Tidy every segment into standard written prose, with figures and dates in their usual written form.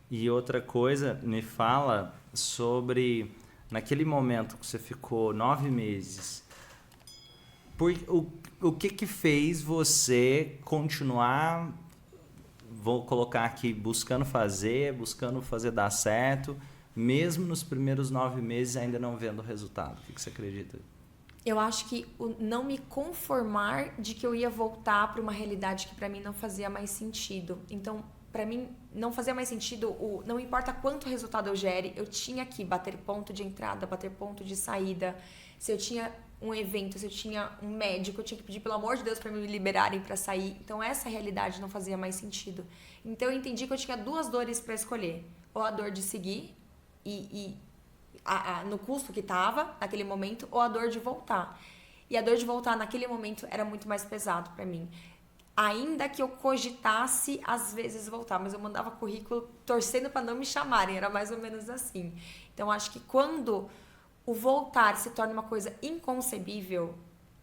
E outra coisa, me fala sobre naquele momento que você ficou 9 meses, o que que fez você continuar, vou colocar aqui, buscando fazer dar certo, mesmo nos primeiros 9 meses ainda não vendo o resultado? O que que você acredita? Eu acho que o não me conformar de que eu ia voltar para uma realidade que para mim não fazia mais sentido. Então, para mim não fazia mais sentido, não importa quanto resultado eu gere, eu tinha que bater ponto de entrada, bater ponto de saída. Se eu tinha um evento, se eu tinha um médico, eu tinha que pedir pelo amor de Deus para me liberarem para sair. Então essa realidade não fazia mais sentido. Então eu entendi que eu tinha duas dores para escolher: ou a dor de seguir e no custo que estava naquele momento, ou a dor de voltar. E a dor de voltar naquele momento era muito mais pesado para mim. Ainda que eu cogitasse às vezes voltar, mas eu mandava currículo torcendo para não me chamarem, era mais ou menos assim. Então acho que quando o voltar se torna uma coisa inconcebível,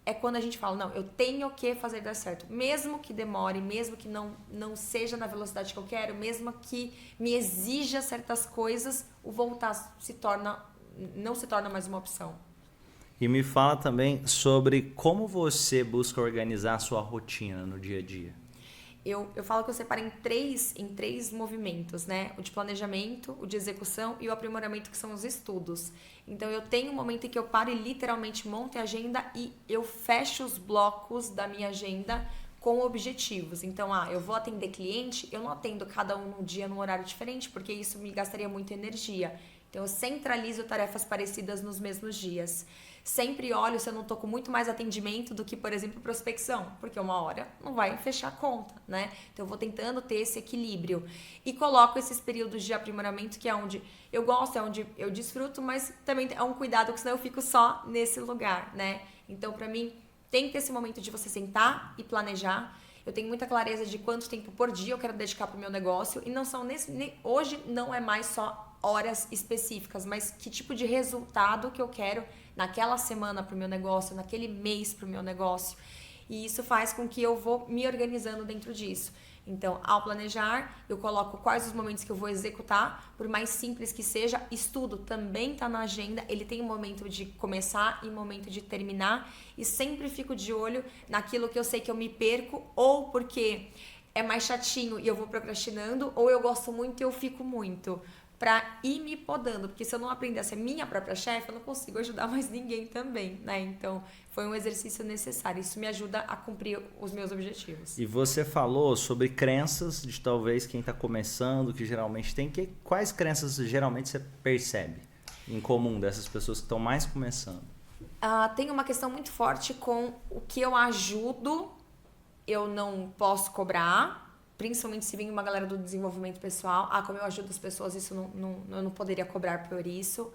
é quando a gente fala, não, eu tenho que fazer dar certo. Mesmo que demore, mesmo que não seja na velocidade que eu quero, mesmo que me exija certas coisas, o voltar não se torna mais uma opção. E me fala também sobre como você busca organizar a sua rotina no dia a dia. Eu falo que eu separo em três movimentos, né? O de planejamento, o de execução e o aprimoramento, que são os estudos. Então eu tenho um momento em que eu paro e literalmente monto a agenda e eu fecho os blocos da minha agenda com objetivos. Então, eu vou atender cliente, eu não atendo cada um num dia, num horário diferente, porque isso me gastaria muita energia. Então eu centralizo tarefas parecidas nos mesmos dias. Sempre olho se eu não estou com muito mais atendimento do que, por exemplo, prospecção, porque uma hora não vai fechar a conta, né? Então eu vou tentando ter esse equilíbrio. E coloco esses períodos de aprimoramento, que é onde eu gosto, é onde eu desfruto, mas também é um cuidado, porque senão eu fico só nesse lugar, né? Então, para mim, tem que ter esse momento de você sentar e planejar. Eu tenho muita clareza de quanto tempo por dia eu quero dedicar para o meu negócio, e não são hoje não é mais só horas específicas, mas que tipo de resultado que eu quero naquela semana para o meu negócio, naquele mês para o meu negócio. E isso faz com que eu vou me organizando dentro disso. Então, ao planejar, eu coloco quais os momentos que eu vou executar, por mais simples que seja. Estudo também está na agenda, ele tem um momento de começar e um momento de terminar, e sempre fico de olho naquilo que eu sei que eu me perco, ou porque é mais chatinho e eu vou procrastinando, ou eu gosto muito e eu fico muito, para ir me podando, porque se eu não aprender a ser minha própria chefe, eu não consigo ajudar mais ninguém também, né? Então, foi um exercício necessário. Isso me ajuda a cumprir os meus objetivos. E você falou sobre crenças de talvez quem está começando, que geralmente tem. Quais crenças geralmente você percebe em comum dessas pessoas que estão mais começando? Tem uma questão muito forte com o que eu ajudo, eu não posso cobrar, principalmente se vem uma galera do desenvolvimento pessoal. Como eu ajudo as pessoas, isso eu não poderia cobrar por isso.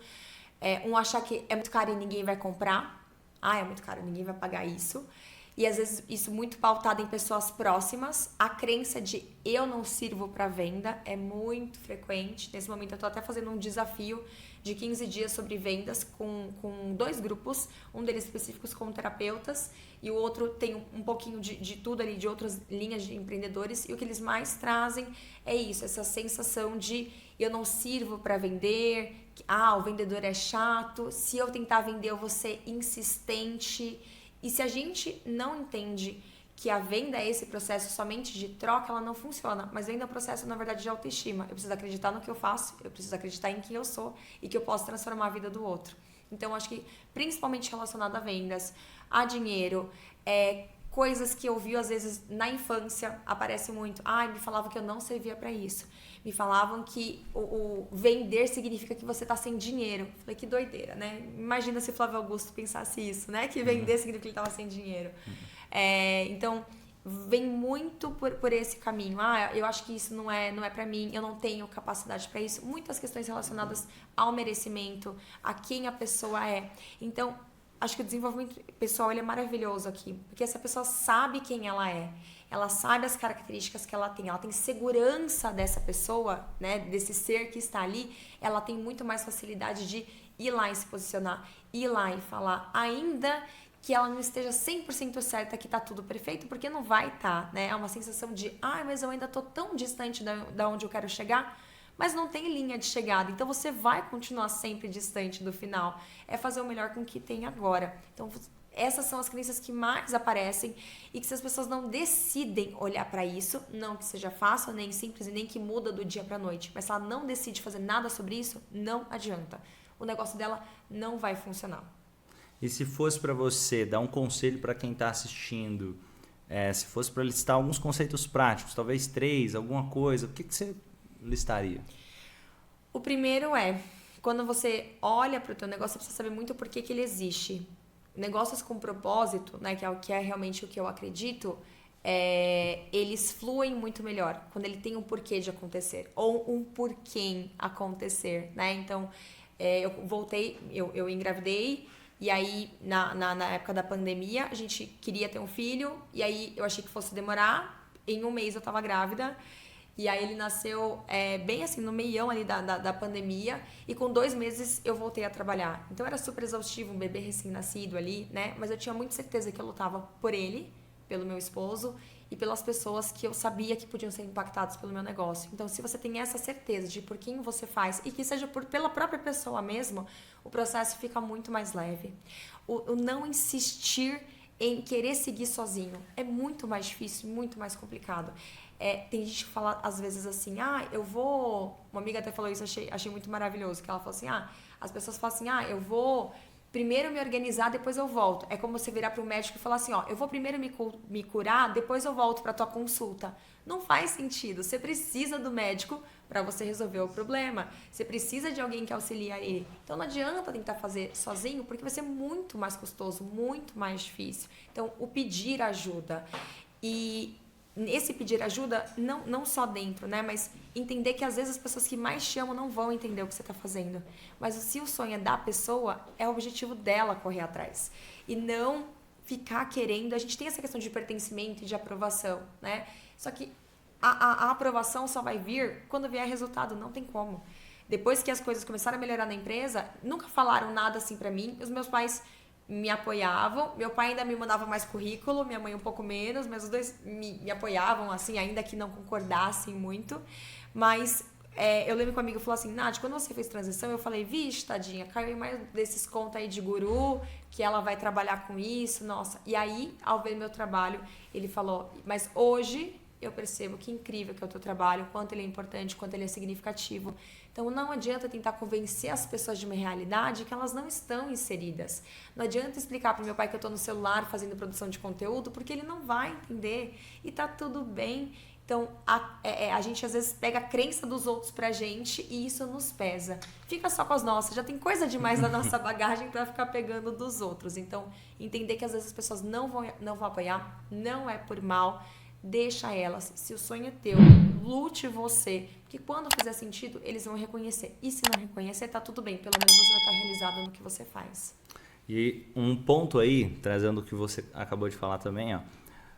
Achar que é muito caro e ninguém vai comprar. É muito caro, ninguém vai pagar isso. E às vezes isso muito pautado em pessoas próximas. A crença de eu não sirvo para venda é muito frequente. Nesse momento eu estou até fazendo um desafio de 15 dias sobre vendas com dois grupos, um deles específicos com terapeutas e o outro tem um pouquinho de tudo ali, de outras linhas de empreendedores, e o que eles mais trazem é isso, essa sensação de eu não sirvo para vender, o vendedor é chato, se eu tentar vender eu vou ser insistente. E se a gente não entende que a venda é esse processo somente de troca, ela não funciona. Mas venda é um processo, na verdade, de autoestima. Eu preciso acreditar no que eu faço, eu preciso acreditar em quem eu sou e que eu posso transformar a vida do outro. Então, acho que, principalmente relacionado a vendas, a dinheiro, coisas que eu vi, às vezes, na infância, aparece muito. Me falavam que eu não servia para isso. Me falavam que o vender significa que você tá sem dinheiro. Falei, que doideira, né? Imagina se Flávio Augusto pensasse isso, né? Que vender significa que ele tava sem dinheiro. Então, vem muito por esse caminho. Eu acho que isso não é para mim, eu não tenho capacidade para isso. Muitas questões relacionadas ao merecimento, a quem a pessoa é. Então, acho que o desenvolvimento pessoal ele é maravilhoso aqui, porque essa pessoa sabe quem ela é. Ela sabe as características que ela tem segurança dessa pessoa, né, desse ser que está ali, ela tem muito mais facilidade de ir lá e se posicionar, ir lá e falar, ainda que ela não esteja 100% certa que tá tudo perfeito, porque não vai estar, né? É uma sensação de, mas eu ainda tô tão distante da onde eu quero chegar, mas não tem linha de chegada. Então você vai continuar sempre distante do final. É fazer o melhor com o que tem agora. Então essas são as crenças que mais aparecem e que se as pessoas não decidem olhar para isso, não que seja fácil, nem simples e nem que muda do dia para a noite, mas se ela não decide fazer nada sobre isso, não adianta. O negócio dela não vai funcionar. E se fosse para você dar um conselho para quem está assistindo, se fosse para listar alguns conceitos práticos, talvez 3, alguma coisa, o que você listaria? O primeiro é, quando você olha para o teu negócio, você precisa saber muito por que ele existe. Negócios com propósito, né, que é realmente o que eu acredito, eles fluem muito melhor quando ele tem um porquê de acontecer ou um porquê acontecer, né? Então, eu engravidei e aí na época da pandemia a gente queria ter um filho e aí eu achei que fosse demorar, em um mês eu tava grávida. E aí ele nasceu bem assim, no meião ali da pandemia. E com 2 meses eu voltei a trabalhar. Então era super exaustivo, um bebê recém-nascido ali, né? Mas eu tinha muita certeza que eu lutava por ele, pelo meu esposo e pelas pessoas que eu sabia que podiam ser impactadas pelo meu negócio. Então, se você tem essa certeza de por quem você faz e que seja pela própria pessoa mesmo, o processo fica muito mais leve. O não insistir em querer seguir sozinho é muito mais difícil, muito mais complicado. Tem gente que fala às vezes assim, eu vou... Uma amiga até falou isso, achei muito maravilhoso, que ela falou assim, as pessoas falam assim, eu vou primeiro me organizar, depois eu volto. É como você virar para o médico e falar assim, eu vou primeiro me curar, depois eu volto para tua consulta. Não faz sentido, você precisa do médico para você resolver o problema. Você precisa de alguém que auxilie ele. Então não adianta tentar fazer sozinho, porque vai ser muito mais custoso, muito mais difícil. Então o pedir ajuda. E esse pedir ajuda, não só dentro, né? Mas entender que às vezes as pessoas que mais te amam não vão entender o que você está fazendo. Mas se o sonho é da pessoa, é o objetivo dela correr atrás. E não ficar querendo... A gente tem essa questão de pertencimento e de aprovação, né? Só que a aprovação só vai vir quando vier resultado, não tem como. Depois que as coisas começaram a melhorar na empresa, nunca falaram nada assim pra mim. Os meus pais me apoiavam, meu pai ainda me mandava mais currículo, minha mãe um pouco menos, mas os dois me apoiavam, assim, ainda que não concordassem muito, mas eu lembro que um amigo falou assim, Nath, quando você fez transição, eu falei, vixe, tadinha, caiu em mais desses contos aí de guru, que ela vai trabalhar com isso, nossa, e aí, ao ver meu trabalho, ele falou, mas hoje eu percebo que incrível que é o teu trabalho, quanto ele é importante, quanto ele é significativo. Então não adianta tentar convencer as pessoas de uma realidade que elas não estão inseridas. Não adianta explicar para o meu pai que eu estou no celular fazendo produção de conteúdo, porque ele não vai entender e tá tudo bem. Então a gente às vezes pega a crença dos outros pra gente e isso nos pesa. Fica só com as nossas, já tem coisa demais na nossa bagagem para ficar pegando dos outros. Então entender que às vezes as pessoas não vão apoiar, não é por mal. Deixa elas, se o sonho é teu, lute você, porque quando fizer sentido, eles vão reconhecer. E se não reconhecer, tá tudo bem, pelo menos você vai estar realizado no que você faz. E um ponto aí, trazendo o que você acabou de falar também,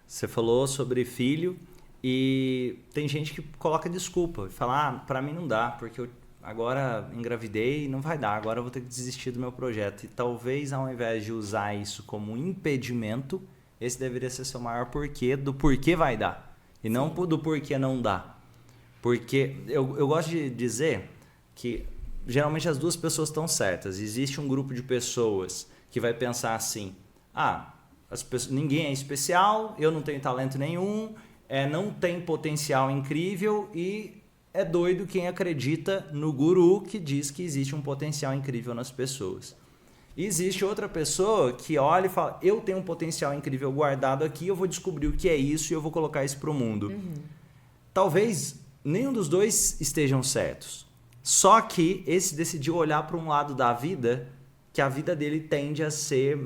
você falou sobre filho e tem gente que coloca desculpa, fala, pra mim não dá, porque eu agora engravidei e não vai dar, agora eu vou ter que desistir do meu projeto. E talvez ao invés de usar isso como um impedimento, esse deveria ser seu maior porquê do porquê vai dar. E não do porquê não dá. Porque eu gosto de dizer que geralmente as duas pessoas estão certas. Existe um grupo de pessoas que vai pensar assim, ninguém é especial, eu não tenho talento nenhum, não tem potencial incrível e é doido quem acredita no guru que diz que existe um potencial incrível nas pessoas. E existe outra pessoa que olha e fala, eu tenho um potencial incrível guardado aqui, eu vou descobrir o que é isso e eu vou colocar isso para o mundo. Uhum. Talvez nenhum dos dois estejam certos. Só que esse decidiu olhar para um lado da vida que a vida dele tende a ser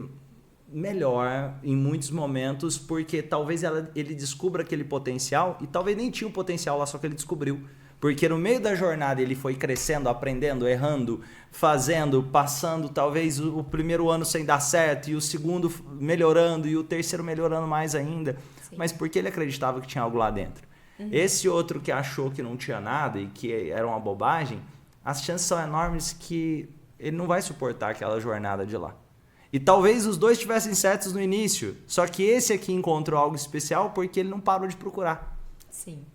melhor em muitos momentos, porque talvez ele descubra aquele potencial e talvez nem tinha o potencial lá, só que ele descobriu. Porque no meio da jornada ele foi crescendo, aprendendo, errando, fazendo, passando talvez o primeiro ano sem dar certo e o segundo melhorando e o terceiro melhorando mais ainda. Sim. Mas porque ele acreditava que tinha algo lá dentro. Uhum. Esse outro que achou que não tinha nada e que era uma bobagem, as chances são enormes que ele não vai suportar aquela jornada de lá. E talvez os dois estivessem certos no início, só que esse aqui encontrou algo especial porque ele não parou de procurar. Sim.